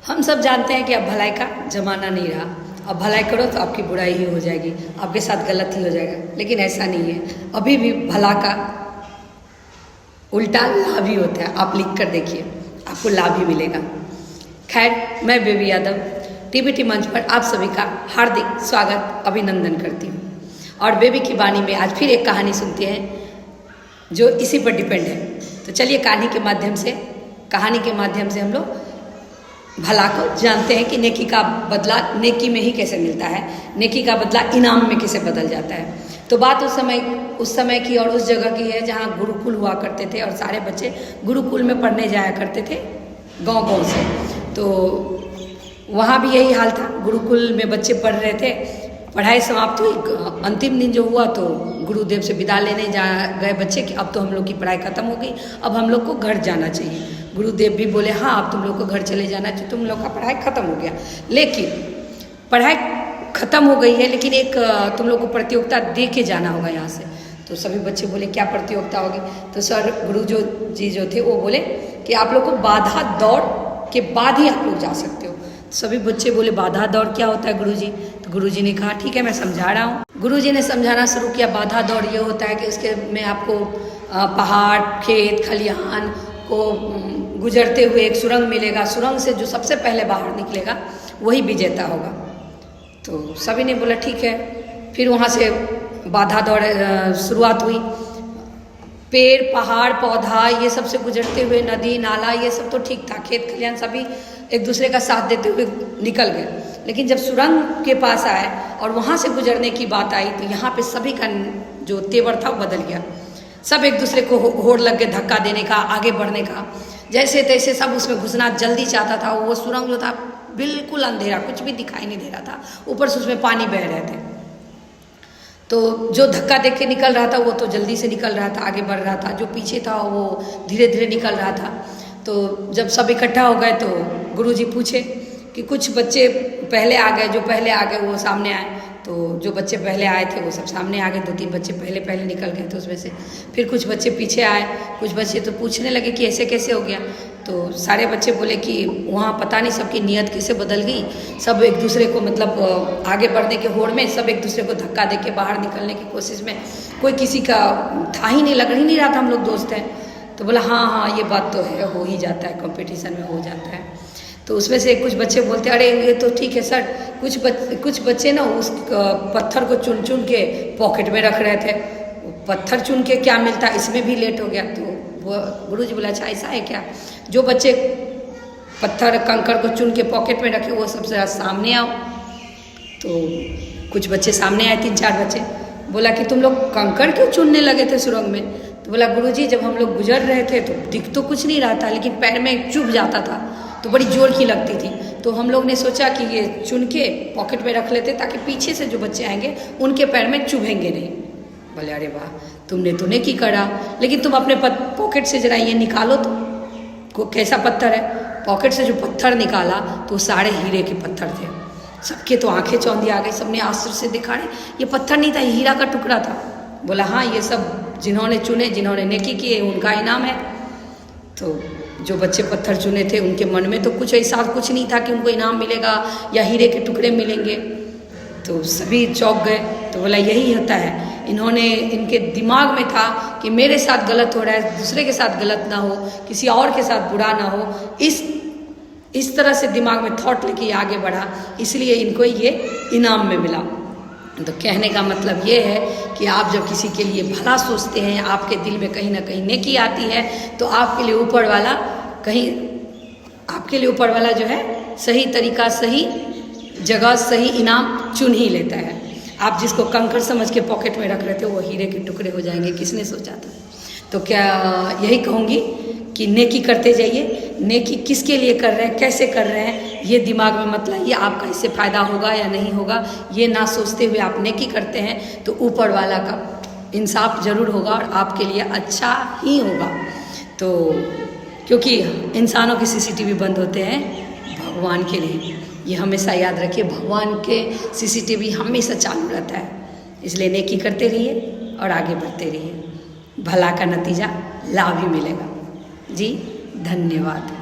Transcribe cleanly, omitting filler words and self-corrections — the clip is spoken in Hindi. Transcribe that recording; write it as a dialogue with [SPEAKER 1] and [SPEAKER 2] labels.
[SPEAKER 1] हम सब जानते हैं कि अब भलाई का ज़माना नहीं रहा। अब भलाई करो तो आपकी बुराई ही हो जाएगी, आपके साथ गलत ही हो जाएगा। लेकिन ऐसा नहीं है, अभी भी भला का उल्टा लाभ ही होता है। आप लिख कर देखिए, आपको लाभ ही मिलेगा। खैर, मैं बेबी यादव टीबीटी मंच पर आप सभी का हार्दिक स्वागत अभिनंदन करती हूँ। और बेबी की वाणी में आज फिर एक कहानी सुनते हैं जो इसी पर डिपेंड है। तो चलिए कहानी के माध्यम से हम लोग भला को जानते हैं कि नेकी का बदला नेकी में ही कैसे मिलता है, नेकी का बदला इनाम में कैसे बदल जाता है। तो बात उस समय की और उस जगह की है जहाँ गुरुकुल हुआ करते थे और सारे बच्चे गुरुकुल में पढ़ने जाया करते थे गांव-गांव से। तो वहाँ भी यही हाल था, गुरुकुल में बच्चे पढ़ रहे थे। पढ़ाई समाप्त हुई, अंतिम दिन जो हुआ तो गुरुदेव से विदा लेने गए बच्चे कि अब तो हम लोग की पढ़ाई खत्म हो गई, अब हम लोग को घर जाना चाहिए। गुरुदेव भी बोले हाँ अब तुम लोग को घर चले जाना चाहिए, तुम लोग का पढ़ाई खत्म हो गया। लेकिन पढ़ाई खत्म हो गई है, लेकिन एक तुम लोग को प्रतियोगिता दे के जाना होगा यहाँ से। तो सभी बच्चे बोले क्या प्रतियोगिता होगी? तो सर जी जो थे वो बोले कि आप लोग को बाधा दौड़ के बाद ही आप लोग जा सकते हो। सभी बच्चे बोले बाधा दौड़ क्या होता है गुरुजी? तो गुरुजी ने कहा ठीक है मैं समझा रहा हूँ। गुरुजी ने समझाना शुरू किया। बाधा दौड़ ये होता है कि उसके में आपको पहाड़, खेत, खलिहान को गुजरते हुए एक सुरंग मिलेगा। सुरंग से जो सबसे पहले बाहर निकलेगा वही विजेता होगा। तो सभी ने बोला ठीक है। फिर वहाँ से बाधा दौड़ शुरुआत हुई। पेड़, पहाड़, पौधा ये सब से गुजरते हुए नदी, नाला ये सब तो ठीक था, खेत खलिहान सभी एक दूसरे का साथ देते हुए निकल गए। लेकिन जब सुरंग के पास आए और वहाँ से गुजरने की बात आई तो यहाँ पे सभी का जो तेवर था वो बदल गया। सब एक दूसरे को होड़ लग गए धक्का देने का, आगे बढ़ने का। जैसे तैसे सब उसमें घुसना जल्दी चाहता था। वो सुरंग जो था बिल्कुल अंधेरा, कुछ भी दिखाई नहीं दे रहा था, ऊपर से उसमें पानी बह रहे थे। तो जो धक्का दे के निकल रहा था वो तो जल्दी से निकल रहा था, आगे बढ़ रहा था। जो पीछे था वो धीरे धीरे निकल रहा था। तो जब सब इकट्ठा हो गए तो गुरुजी पूछे कि कुछ बच्चे पहले आ गए, जो पहले आ गए वो सामने आए। तो जो बच्चे पहले आए थे वो सब सामने आ गए। 2-3 बच्चे पहले निकल गए थे उसमें से। फिर कुछ बच्चे पीछे आए। कुछ बच्चे तो पूछने लगे कि ऐसे कैसे हो गया? तो सारे बच्चे बोले कि वहाँ पता नहीं सबकी नीयत कैसे बदल गई। सब एक दूसरे को मतलब आगे बढ़ने के होड़ में सब एक दूसरे को धक्का दे के बाहर निकलने की कोशिश में, कोई किसी का था ही नहीं, लग ही नहीं रहा था हम लोग दोस्त हैं। तो बोला हाँ ये बात तो है, हो ही जाता है, कंपटीशन में हो जाता है। तो उसमें से कुछ बच्चे बोलते अरे ये तो ठीक है सर। कुछ बच्चे ना उस पत्थर को चुन चुन के पॉकेट में रख रहे थे। पत्थर चुन के क्या मिलता, इसमें भी लेट हो गया। तो वो गुरुजी बोला अच्छा ऐसा है क्या? जो बच्चे पत्थर कंकड़ को चुन के पॉकेट में रखे वो सबसे सामने आओ। तो कुछ बच्चे सामने आए, 3-4 बच्चे। बोला कि तुम लोग कंकड़ क्यों चुनने लगे थे सुरंग में? तो बोला गुरुजी जब हम लोग गुजर रहे थे तो दिख तो कुछ नहीं रहा था, लेकिन पैर में चुभ जाता था तो बड़ी जोर की लगती थी। तो हम लोग ने सोचा कि ये चुन के पॉकेट में रख लेते ताकि पीछे से जो बच्चे आएंगे उनके पैर में चुभेंगे नहीं। बोले अरे वाह तुमने तो नहीं की करा, लेकिन तुम अपने पॉकेट से जरा ये निकालो तो कैसा पत्थर है। पॉकेट से जो पत्थर निकाला तो सारे हीरे के पत्थर थे। सबके तो आंखें चौंधी आ गई, सबने आश्चर्य से देखा ये पत्थर नहीं था, हीरा का टुकड़ा था। बोला हाँ ये सब जिन्होंने चुने, जिन्होंने नेकी की उनका इनाम है। तो जो बच्चे पत्थर चुने थे उनके मन में तो कुछ ऐसा कुछ नहीं था कि उनको इनाम मिलेगा या हीरे के टुकड़े मिलेंगे। तो सभी चौंक गए। तो बोला यही होता है, इनके दिमाग में था कि मेरे साथ गलत हो रहा है, दूसरे के साथ गलत ना हो, किसी और के साथ बुरा ना हो। इस तरह से दिमाग में थॉट लेके आगे बढ़ा, इसलिए इनको ये इनाम में मिला। तो कहने का मतलब ये है कि आप जब किसी के लिए भला सोचते हैं, आपके दिल में कहीं ना कहीं नेकी आती है, तो आपके लिए ऊपर वाला जो है सही तरीका, सही जगह, सही इनाम चुन ही लेता है। आप जिसको कंकड़ समझ के पॉकेट में रख रहे थे वो हीरे के टुकड़े हो जाएंगे, किसने सोचा था? तो क्या यही कहूँगी कि नेकी करते जाइए। नेकी किसके लिए कर रहे हैं, कैसे कर रहे हैं, ये दिमाग में मत लाइए। आपका इससे फ़ायदा होगा या नहीं होगा ये ना सोचते हुए आप नेकी करते हैं तो ऊपर वाला का इंसाफ जरूर होगा और आपके लिए अच्छा ही होगा। तो क्योंकि इंसानों के सीसीटीवी बंद होते हैं भगवान के लिए, ये हमेशा याद रखिए। भगवान के सीसीटीवी हमेशा चालू रहता है। इसलिए नेकी करते रहिए और आगे बढ़ते रहिए, भला का नतीजा लाभ ही मिलेगा। जी धन्यवाद।